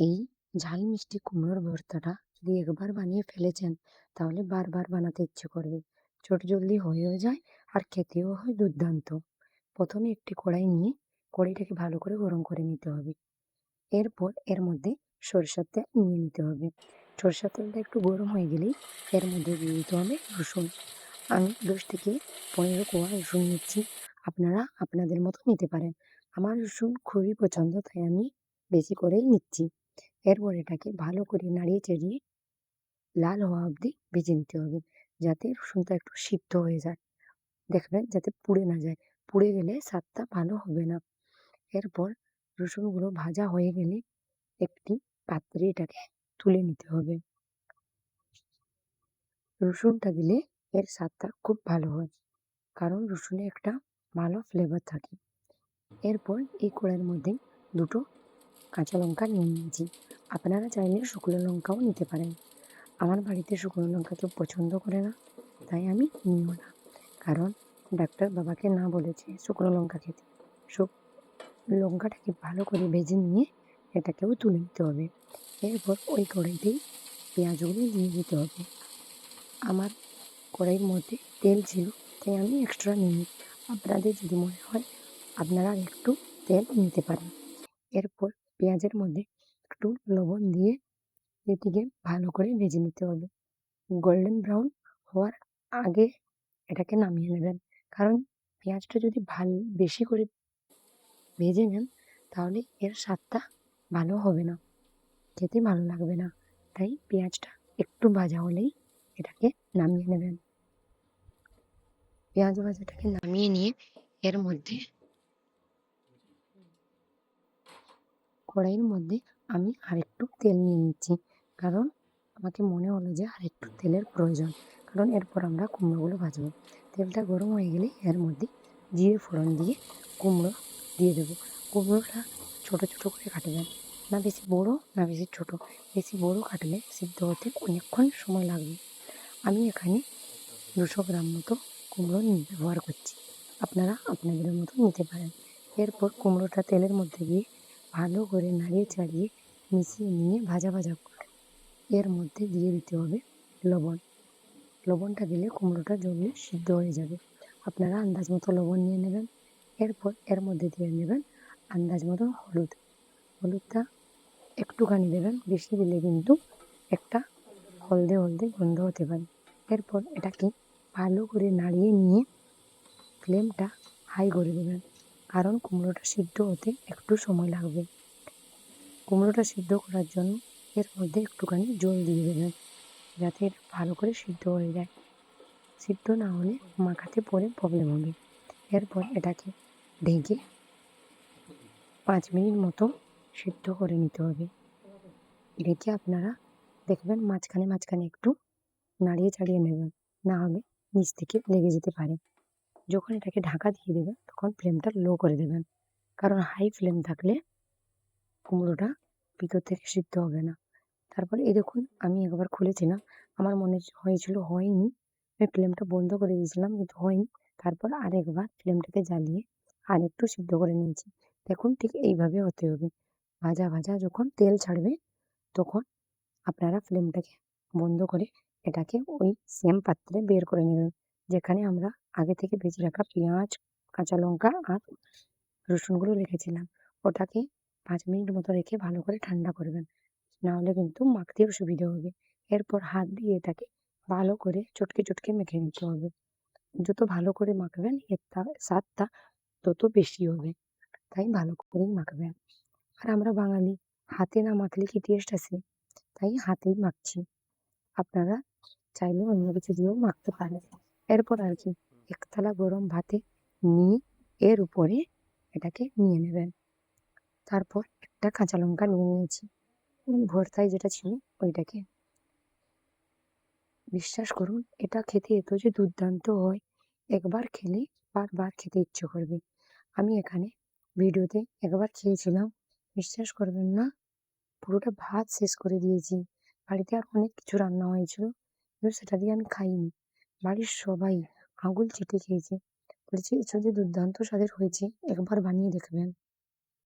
এই ঝাল মিষ্টি কুমড়োর ভর্তাটা যদি একবার বানিয়ে ফেলেছেন তাহলে বারবার বানাতে ইচ্ছে করবে। চটজলদি হয়েও যায় আর খেতেও হয় দুর্দান্ত। প্রথমে একটি কড়াই নিয়ে কড়াইটাকে ভালো করে গরম করে নিতে হবে। এরপর এর মধ্যে সরিষার তেল নিয়ে নিতে হবে। সরিষার তেলটা একটু গরম হয়ে গেলেই এর মধ্যে দিয়ে দিতে হবে রসুন। আমি 10 থেকে 15 কোয়া রসুন নিচ্ছি। আপনারা আপনাদের মতো নিতে পারেন। আমার রসুন খুবই পছন্দ, তাই আমি বেশি করেই নিচ্ছি। এরপর এটাকে ভালো করে নাড়িয়ে চাড়িয়ে লাল হওয়া অবধি ভেজে নিতে হবে, যাতে রসুনটা একটু সিদ্ধ হয়ে যায়। দেখবেন যাতে পুড়ে না যায়, পুড়ে গেলে স্বাদটা ভালো হবে না। এরপর রসুনগুলো ভাজা হয়ে গেলে একটি পাত্রে এটাকে তুলে নিতে হবে। রসুনটা দিলে এর স্বাদটা খুব ভালো হয়, কারণ রসুনে একটা ভালো ফ্লেভার থাকে। এরপর এই কড়াইয়ের মধ্যে দুটো কাঁচা লঙ্কা নিয়ে নিয়েছি। আপনারা চাইলে শুকনো লঙ্কাও নিতে পারেন। আমার বাড়িতে শুকনো লঙ্কা কেউ পছন্দ করে না, তাই আমি নিইও না। কারণ ডাক্তার বাবাকে না বলেছে শুকনো লঙ্কা খেতে। শুক লঙ্কাটাকে ভালো করে ভেজে নিয়ে এটাকেও তুলে নিতে হবে। এরপর ওই কড়াইতেই পেঁয়াজগুলো দিয়ে দিতে হবে। আমার কড়াইয়ের মধ্যে তেল ছিল, তাই আমি এক্সট্রা নিইনি। আপনাদের যদি মনে হয় আপনারা একটু তেল নিতে পারেন। এরপর পেঁয়াজের মধ্যে একটু লবণ দিয়ে এটিকে ভালো করে ভেজে নিতে হবে। গোল্ডেন ব্রাউন হওয়ার আগে এটাকে নামিয়ে নেবেন। কারণ পেঁয়াজটা যদি বেশি করে ভেজে নেন তাহলে এর স্বাদটা ভালো হবে না, খেতে ভালো লাগবে না। তাই পেঁয়াজটা একটু ভাজা হলেই এটাকে নামিয়ে নেবেন। পেঁয়াজ ভাজাটাকে নামিয়ে নিয়ে এর মধ্যে কড়াইয়ের মধ্যে আমি আরেকটু তেল নিয়ে নিচ্ছি, কারণ আমাকে মনে হলো যে আরেকটু তেলের প্রয়োজন, কারণ এরপর আমরা কুমড়োগুলো ভাজবো। তেলটা গরম হয়ে গেলে এর মধ্যে জিরে ফোড়ন দিয়ে কুমড়ো দিয়ে দেবো। কুমড়োটা ছোটো ছোটো করে কাটবেন, না বেশি বড় না বেশি ছোট। বেশি বড় কাটলে সিদ্ধ হতে অনেকক্ষণ সময় লাগবে। আমি এখানে 200 গ্রাম মতো কুমড়ো ব্যবহার করছি, আপনারা আপনাদের মতো নিতে পারেন। এরপর কুমড়োটা তেলের মধ্যে দিয়ে ভালো করে নাড়িয়ে চাড়িয়ে মিশিয়ে নিয়ে ভাজা ভাজা করে এর মধ্যে দিয়ে দিতে হবে লবণ। লবণটা দিলে কুমড়োটা জলদি সিদ্ধ হয়ে যাবে। আপনারা আন্দাজ মতো লবণ নিয়ে নেবেন। এরপর এর মধ্যে দিয়ে নেবেন আন্দাজ মতো হলুদ। হলুদটা একটুখানি দেবেন, বেশি দিলে কিন্তু একটা হলদে হলদে গন্ধ হতে পারে। এরপর এটাকে ভালো করে নাড়িয়ে নিয়ে ফ্লেমটা হাই করে দেবেন, কারণ কুমড়োটা সিদ্ধ হতে একটু সময় লাগবে। কুমড়োটা সিদ্ধ করার জন্য এর মধ্যে একটুখানি জল দিয়ে দেবেন, যাতে এটা ভালো করে সিদ্ধ হয়ে যায়। সিদ্ধ না হলে মাখাতে পরে প্রবলেম হবে। এরপর এটাকে ঢেকে 5 মিনিট মতো সিদ্ধ করে নিতে হবে। ঢেকে আপনারা দেখবেন মাঝখানে মাঝখানে একটু নাড়িয়ে চাড়িয়ে নেবেন, না হলে নিচ থেকে লেগে যেতে পারে। যখন এটাকে ঢাকা দিয়ে দেবেন তখন ফ্লেমটা লো করে দেবেন, কারণ হাই ফ্লেম থাকলে কুমড়োটা ভিতর থেকে সিদ্ধ হবে না। তারপরে এই দেখুন আমি একবার খুলেছিলাম, আমার মনে হয়েছিল হয়নি, আমি ফ্লেমটা বন্ধ করে দিয়েছিলাম কিন্তু হয়নি। তারপর আরেকবার ফ্লেমটাকে জ্বালিয়ে আর একটু সিদ্ধ করে নিয়েছি। দেখুন ঠিক এইভাবে হতে হবে। ভাজা ভাজা যখন তেল ছাড়বে তখন আপনারা ফ্লেমটাকে বন্ধ করে এটাকে ওই সেম পাত্রে বের করে নেবেন, যেখানে আমরা আগে থেকে ভেজে রাখা পেঁয়াজ, কাঁচা লঙ্কা আর রসুনগুলো রেখেছিলাম। ওটাকে 5 মিনিট মতো রেখে ভালো করে ঠান্ডা করবেন, নাহলে কিন্তু মাখতেও সুবিধা হবে। এরপর হাত দিয়ে এটাকে ভালো করে চটকে চটকে মেখে নিতে হবে। যত ভালো করে মাখবেন এর স্বাদটা তত বেশি হবে, তাই ভালো করেই মাখবেন। আর আমরা বাঙালি, হাতে না মাখলে কি টেস্ট আছে? তাই হাতেই মাখছি। আপনারা চাইলে অন্য কিছু দিয়েও মাখতে পারেন। এরপর আর কি, এক থালা গরম ভাতে নিয়ে এর উপরে এটাকে নিয়ে নেবেন। তারপর একটা কাঁচা লঙ্কা নিয়ে নিয়েছি, ভর্তায় যেটা ছিল ওইটাকে। বিশ্বাস করুন এটা খেতে এত যে দুর্দান্ত হয়, একবার খেলে বারবার খেতে ইচ্ছে করবে। আমি এখানে ভিডিওতে একবার খেয়েছিলাম, বিশ্বাস করবেন না, পুরোটা ভাত শেষ করে দিয়েছি। বাড়িতে আর অনেক কিছু রান্না হয়েছিল, কিন্তু সেটা দিয়ে আমি খাইনি। বাড়ির সবাই আঙুল চেটে খেয়েছে, বলেছে এত যে দুর্দান্ত স্বাদের হয়েছে, একবার বানিয়ে দেখবেন।